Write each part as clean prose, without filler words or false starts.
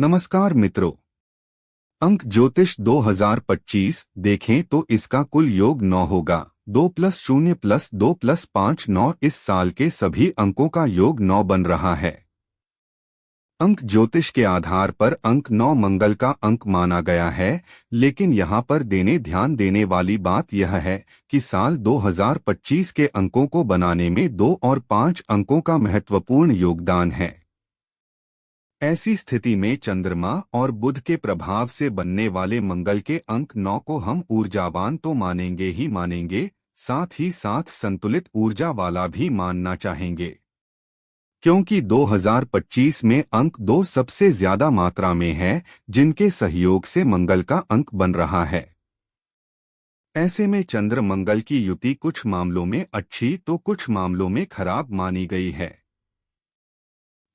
नमस्कार मित्रों। अंक ज्योतिष 2025 देखें तो इसका कुल योग 9 होगा। 2+0+2+5 9। इस साल के सभी अंकों का योग 9 बन रहा है। अंक ज्योतिष के आधार पर अंक 9 मंगल का अंक माना गया है, लेकिन यहाँ पर ध्यान देने वाली बात यह है कि साल 2025 के अंकों को बनाने में 2 और 5 अंकों का महत्वपूर्ण योगदान है। ऐसी स्थिति में चंद्रमा और बुध के प्रभाव से बनने वाले मंगल के अंक 9 को हम ऊर्जावान तो मानेंगे ही मानेंगे, साथ ही साथ संतुलित ऊर्जा वाला भी मानना चाहेंगे, क्योंकि 2025 में अंक 2 सबसे ज्यादा मात्रा में है, जिनके सहयोग से मंगल का अंक बन रहा है। ऐसे में चंद्र मंगल की युति कुछ मामलों में अच्छी तो कुछ मामलों में खराब मानी गई है,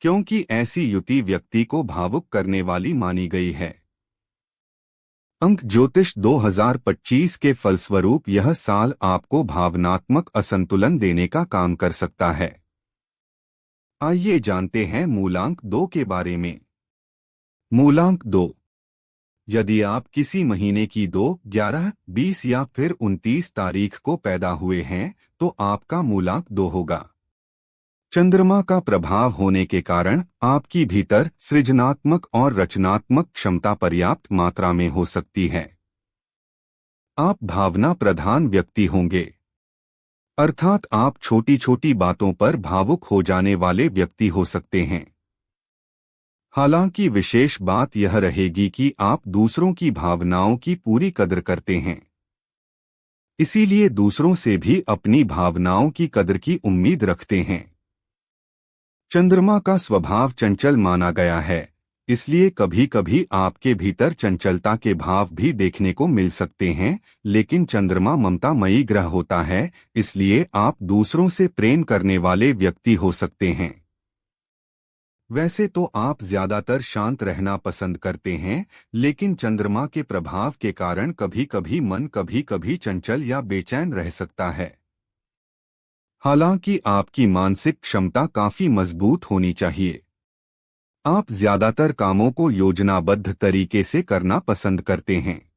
क्योंकि ऐसी युति व्यक्ति को भावुक करने वाली मानी गई है। अंक ज्योतिष 2025 के फलस्वरूप यह साल आपको भावनात्मक असंतुलन देने का काम कर सकता है। आइए जानते हैं मूलांक 2 के बारे में। मूलांक 2। यदि आप किसी महीने की 2, 11, 20 या फिर 29 तारीख को पैदा हुए हैं तो आपका मूलांक 2 होगा। चंद्रमा का प्रभाव होने के कारण आपकी भीतर सृजनात्मक और रचनात्मक क्षमता पर्याप्त मात्रा में हो सकती है। आप भावना प्रधान व्यक्ति होंगे, अर्थात आप छोटी छोटी बातों पर भावुक हो जाने वाले व्यक्ति हो सकते हैं। हालांकि विशेष बात यह रहेगी कि आप दूसरों की भावनाओं की पूरी कद्र करते हैं, इसीलिए दूसरों से भी अपनी भावनाओं की कद्र की उम्मीद रखते हैं। चंद्रमा का स्वभाव चंचल माना गया है, इसलिए कभी कभी आपके भीतर चंचलता के भाव भी देखने को मिल सकते हैं, लेकिन चंद्रमा ममतामयी ग्रह होता है, इसलिए आप दूसरों से प्रेम करने वाले व्यक्ति हो सकते हैं। वैसे तो आप ज्यादातर शांत रहना पसंद करते हैं, लेकिन चंद्रमा के प्रभाव के कारण कभी कभी मन कभी कभी चंचल या बेचैन रह सकता है। हालांकि आपकी मानसिक क्षमता काफी मजबूत होनी चाहिए। आप ज्यादातर कामों को योजनाबद्ध तरीके से करना पसंद करते हैं।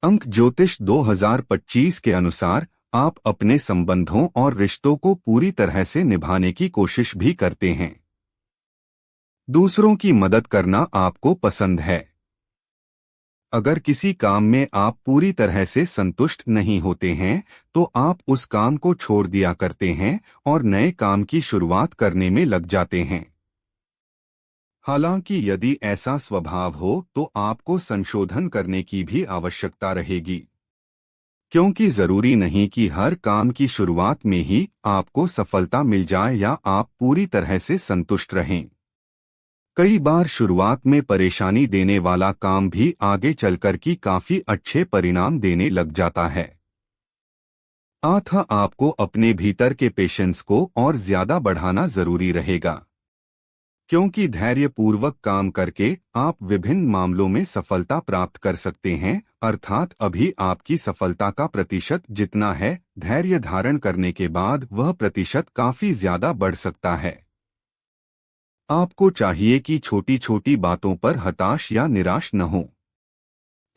अंक ज्योतिष 2025 के अनुसार आप अपने संबंधों और रिश्तों को पूरी तरह से निभाने की कोशिश भी करते हैं। दूसरों की मदद करना आपको पसंद है। अगर किसी काम में आप पूरी तरह से संतुष्ट नहीं होते हैं तो आप उस काम को छोड़ दिया करते हैं और नए काम की शुरुआत करने में लग जाते हैं। हालांकि यदि ऐसा स्वभाव हो तो आपको संशोधन करने की भी आवश्यकता रहेगी, क्योंकि जरूरी नहीं कि हर काम की शुरुआत में ही आपको सफलता मिल जाए या आप पूरी तरह से संतुष्ट रहें। कई बार शुरुआत में परेशानी देने वाला काम भी आगे चलकर की काफी अच्छे परिणाम देने लग जाता है। आपको अपने भीतर के पेशेंस को और ज्यादा बढ़ाना जरूरी रहेगा, क्योंकि धैर्यपूर्वक काम करके आप विभिन्न मामलों में सफलता प्राप्त कर सकते हैं, अर्थात अभी आपकी सफलता का प्रतिशत जितना है, धैर्य धारण करने के बाद वह प्रतिशत काफी ज्यादा बढ़ सकता है। आपको चाहिए कि छोटी छोटी बातों पर हताश या निराश न हो।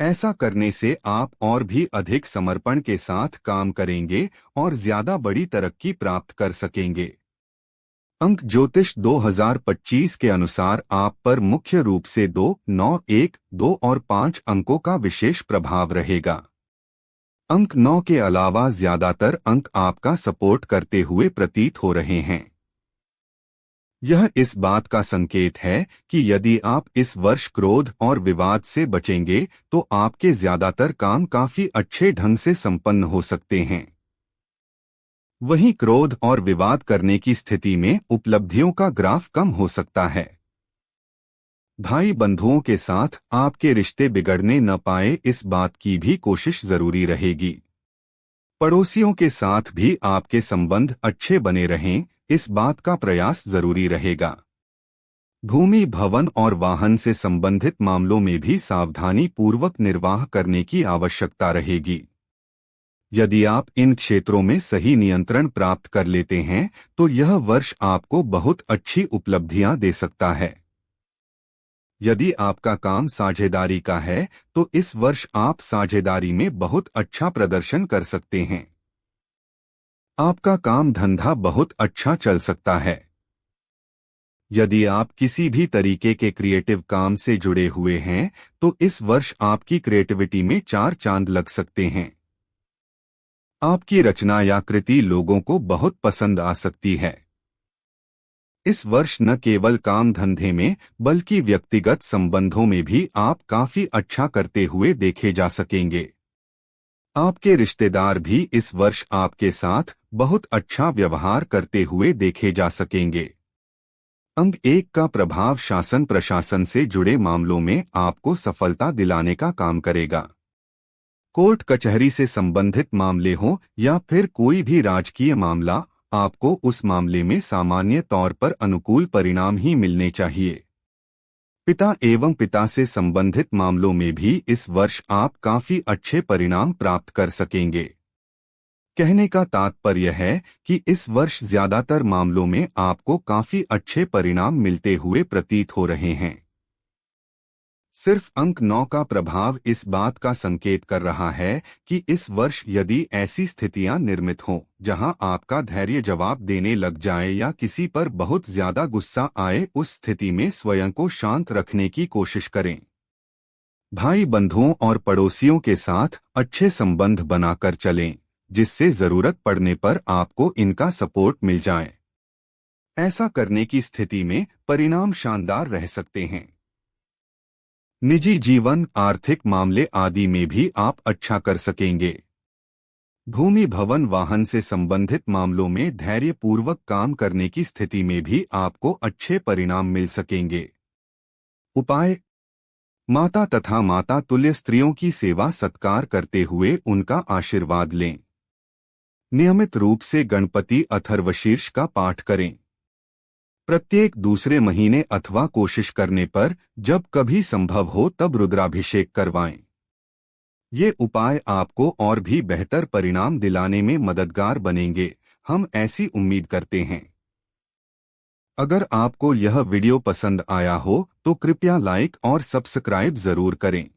ऐसा करने से आप और भी अधिक समर्पण के साथ काम करेंगे और ज्यादा बड़ी तरक्की प्राप्त कर सकेंगे। अंक ज्योतिष 2025 के अनुसार आप पर मुख्य रूप से 2, 9, 1, 2 और 5 अंकों का विशेष प्रभाव रहेगा। अंक 9 के अलावा ज्यादातर अंक आपका सपोर्ट करते हुए प्रतीत हो रहे हैं। यह इस बात का संकेत है कि यदि आप इस वर्ष क्रोध और विवाद से बचेंगे तो आपके ज्यादातर काम काफी अच्छे ढंग से संपन्न हो सकते हैं। वहीं क्रोध और विवाद करने की स्थिति में उपलब्धियों का ग्राफ कम हो सकता है। भाई बंधुओं के साथ आपके रिश्ते बिगड़ने न पाए, इस बात की भी कोशिश जरूरी रहेगी। पड़ोसियों के साथ भी आपके संबंध अच्छे बने रहें, इस बात का प्रयास जरूरी रहेगा। भूमि, भवन और वाहन से संबंधित मामलों में भी सावधानी पूर्वक निर्वाह करने की आवश्यकता रहेगी। यदि आप इन क्षेत्रों में सही नियंत्रण प्राप्त कर लेते हैं तो यह वर्ष आपको बहुत अच्छी उपलब्धियां दे सकता है। यदि आपका काम साझेदारी का है तो इस वर्ष आप साझेदारी में बहुत अच्छा प्रदर्शन कर सकते हैं। आपका काम धंधा बहुत अच्छा चल सकता है। यदि आप किसी भी तरीके के क्रिएटिव काम से जुड़े हुए हैं तो इस वर्ष आपकी क्रिएटिविटी में 4 चांद लग सकते हैं। आपकी रचना या कृति लोगों को बहुत पसंद आ सकती है। इस वर्ष न केवल काम धंधे में बल्कि व्यक्तिगत संबंधों में भी आप काफी अच्छा करते हुए देखे जा सकेंगे। आपके रिश्तेदार भी इस वर्ष आपके साथ बहुत अच्छा व्यवहार करते हुए देखे जा सकेंगे। अंक 1 का प्रभाव शासन प्रशासन से जुड़े मामलों में आपको सफलता दिलाने का काम करेगा। कोर्ट कचहरी से संबंधित मामले हों या फिर कोई भी राजकीय मामला, आपको उस मामले में सामान्य तौर पर अनुकूल परिणाम ही मिलने चाहिए। पिता एवं पिता से संबंधित मामलों में भी इस वर्ष आप काफी अच्छे परिणाम प्राप्त कर सकेंगे। कहने का तात्पर्य है कि इस वर्ष ज्यादातर मामलों में आपको काफी अच्छे परिणाम मिलते हुए प्रतीत हो रहे हैं। सिर्फ अंक 9 का प्रभाव इस बात का संकेत कर रहा है कि इस वर्ष यदि ऐसी स्थितियां निर्मित हों जहां आपका धैर्य जवाब देने लग जाए या किसी पर बहुत ज्यादा गुस्सा आए, उस स्थिति में स्वयं को शांत रखने की कोशिश करें। भाई बंधुओं और पड़ोसियों के साथ अच्छे संबंध बनाकर चलें, जिससे जरूरत पड़ने पर आपको इनका सपोर्ट मिल जाए। ऐसा करने की स्थिति में परिणाम शानदार रह सकते हैं। निजी जीवन, आर्थिक मामले आदि में भी आप अच्छा कर सकेंगे। भूमि भवन वाहन से संबंधित मामलों में धैर्यपूर्वक काम करने की स्थिति में भी आपको अच्छे परिणाम मिल सकेंगे। उपाय: माता तथा माता तुल्य स्त्रियों की सेवा सत्कार करते हुए उनका आशीर्वाद लें। नियमित रूप से गणपति अथर्वशीर्ष का पाठ करें। प्रत्येक दूसरे महीने अथवा कोशिश करने पर जब कभी संभव हो तब रुद्राभिषेक करवाएं। ये उपाय आपको और भी बेहतर परिणाम दिलाने में मददगार बनेंगे, हम ऐसी उम्मीद करते हैं। अगर आपको यह वीडियो पसंद आया हो तो कृपया लाइक और सब्सक्राइब जरूर करें।